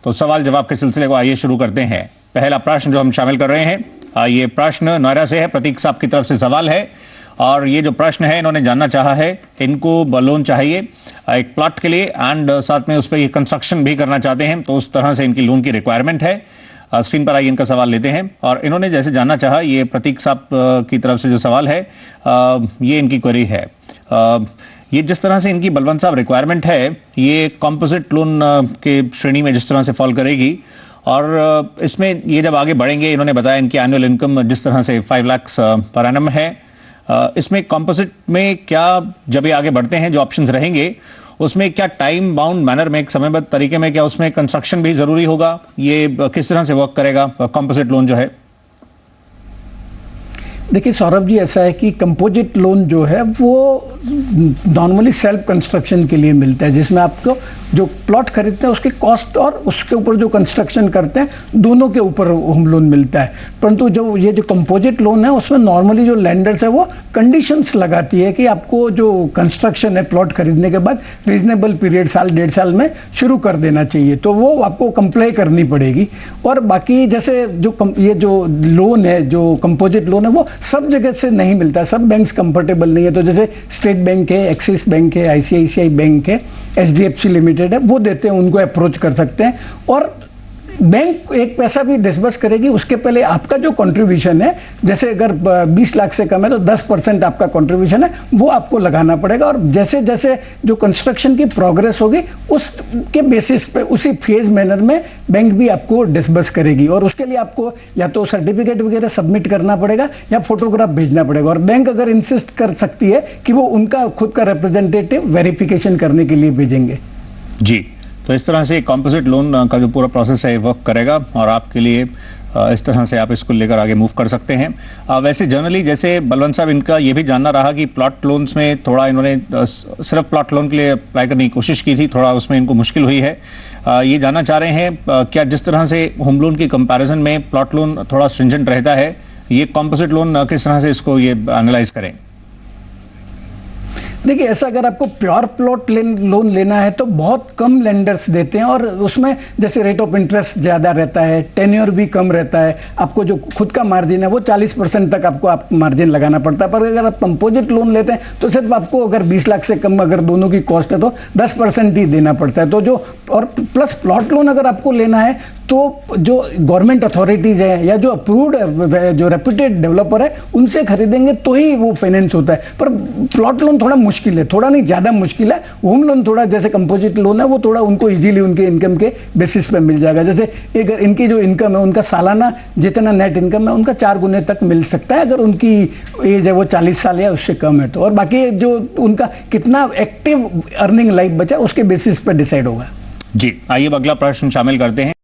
तो सवाल जवाब के सिलसिले को आइए शुरू करते हैं। पहला प्रश्न जो हम शामिल कर रहे हैं, ये प्रश्न नोएडा से है। प्रतीक साहब की तरफ से सवाल है और ये जो प्रश्न है इन्होंने जानना चाहा है, इनको लोन चाहिए एक प्लॉट के लिए एंड साथ में उस पर ये कंस्ट्रक्शन भी करना चाहते हैं, तो उस तरह से इनकी लोन की रिक्वायरमेंट है। स्क्रीन पर आइए इनका सवाल लेते हैं। और इन्होंने जैसे जानना चाहा, ये प्रतीक साहब की तरफ से जो सवाल है ये इनकी क्वेरी है। ये जिस तरह से इनकी बलवंत साहब रिक्वायरमेंट है, ये कॉम्पोजिट लोन के श्रेणी में जिस तरह से फॉल करेगी और इसमें ये जब आगे बढ़ेंगे, इन्होंने बताया इनकी एनुअल इनकम जिस तरह से 5 लाख पर एनम है, इसमें कॉम्पोजिट में क्या जब ये आगे बढ़ते हैं जो ऑप्शंस रहेंगे उसमें क्या टाइम बाउंड मैनर में एक समयबद्ध तरीके में क्या उसमें कंस्ट्रक्शन भी जरूरी होगा, ये किस तरह से वर्क करेगा कॉम्पोजिट लोन जो है? देखिए सौरभ जी, ऐसा है कि कंपोजिट लोन जो है वो नॉर्मली सेल्फ कंस्ट्रक्शन के लिए मिलता है, जिसमें आपको जो प्लॉट खरीदते हैं उसके कॉस्ट और उसके ऊपर जो कंस्ट्रक्शन करते हैं दोनों के ऊपर होम लोन मिलता है। परंतु जो ये जो कंपोजिट लोन है उसमें नॉर्मली जो लैंडर्स है वो कंडीशंस लगाती है कि आपको जो कंस्ट्रक्शन है प्लॉट खरीदने के बाद रीजनेबल पीरियड, साल 1.5 साल में शुरू कर देना चाहिए, तो वो आपको कंप्लाई करनी पड़ेगी। और बाकी जैसे ये जो लोन है, जो कंपोजिट लोन है, वो सब जगह से नहीं मिलता है, सब बैंक्स कंफर्टेबल नहीं है। तो जैसे स्टेट बैंक है, एक्सिस बैंक है, ICICI बैंक है, HDFC लिमिटेड है, वो देते हैं, उनको अप्रोच कर सकते हैं। और बैंक एक पैसा भी डिसबर्स करेगी उसके पहले आपका जो कंट्रीब्यूशन है, जैसे अगर 20 लाख से कम है तो 10% आपका कंट्रीब्यूशन है वो आपको लगाना पड़ेगा। और जैसे जैसे जो कंस्ट्रक्शन की प्रोग्रेस होगी उसके बेसिस पे उसी फेज मैनर में बैंक भी आपको डिसबर्स करेगी। और उसके लिए आपको या तो सर्टिफिकेट वगैरह सबमिट करना पड़ेगा या फोटोग्राफ भेजना पड़ेगा। और बैंक अगर इंसिस्ट कर सकती है कि वो उनका खुद का रिप्रेजेंटेटिव वेरिफिकेशन करने के लिए भेजेंगे। जी, तो इस तरह से कॉम्पोजिट लोन का जो पूरा प्रोसेस है वर्क करेगा और आपके लिए इस तरह से आप इसको लेकर आगे मूव कर सकते हैं। वैसे जनरली जैसे बलवंत साहब, इनका ये भी जानना रहा कि प्लॉट लोन्स में थोड़ा इन्होंने सिर्फ प्लॉट लोन के लिए अप्लाई करने की कोशिश की थी, थोड़ा उसमें इनको मुश्किल हुई है। ये जानना चाह रहे हैं क्या जिस तरह से होम लोन की कंपैरिजन में प्लॉट लोन थोड़ा स्ट्रिंजेंट रहता है, ये कॉम्पोजिट लोन किस तरह से इसको ये एनालाइज करें? देखिए, ऐसा अगर आपको प्योर प्लॉट लोन लेना है तो बहुत कम लेंडर्स देते हैं और उसमें जैसे रेट ऑफ इंटरेस्ट ज़्यादा रहता है, टेन्योर भी कम रहता है, आपको जो खुद का मार्जिन है वो 40% तक आपको मार्जिन लगाना पड़ता है। पर अगर आप कंपोजिट लोन लेते हैं तो सिर्फ आपको अगर 20 लाख से कम अगर दोनों की कॉस्ट है तो 10% ही देना पड़ता है। तो जो और प्लस प्लॉट लोन अगर आपको लेना है तो जो गवर्नमेंट अथॉरिटीज़ है या जो अप्रूव्ड जो रेप्यूटेड डेवलपर है उनसे खरीदेंगे तो ही वो फाइनेंस होता है। पर प्लॉट लोन थोड़ा मुश्किल है, थोड़ा नहीं ज़्यादा मुश्किल है। होम लोन थोड़ा जैसे कंपोजिट लोन है वो थोड़ा उनको इजीली उनके इनकम के बेसिस पे मिल जाएगा। जैसे अगर इनकी जो इनकम है उनका सालाना जितना नेट इनकम है उनका 4 गुने तक मिल सकता है अगर उनकी एज है वो 40 साल या उससे कम है तो। और बाकी जो उनका कितना एक्टिव अर्निंग लाइफ बचा उसके बेसिस पर डिसाइड होगा। जी, आइए अगला प्रश्न शामिल करते हैं।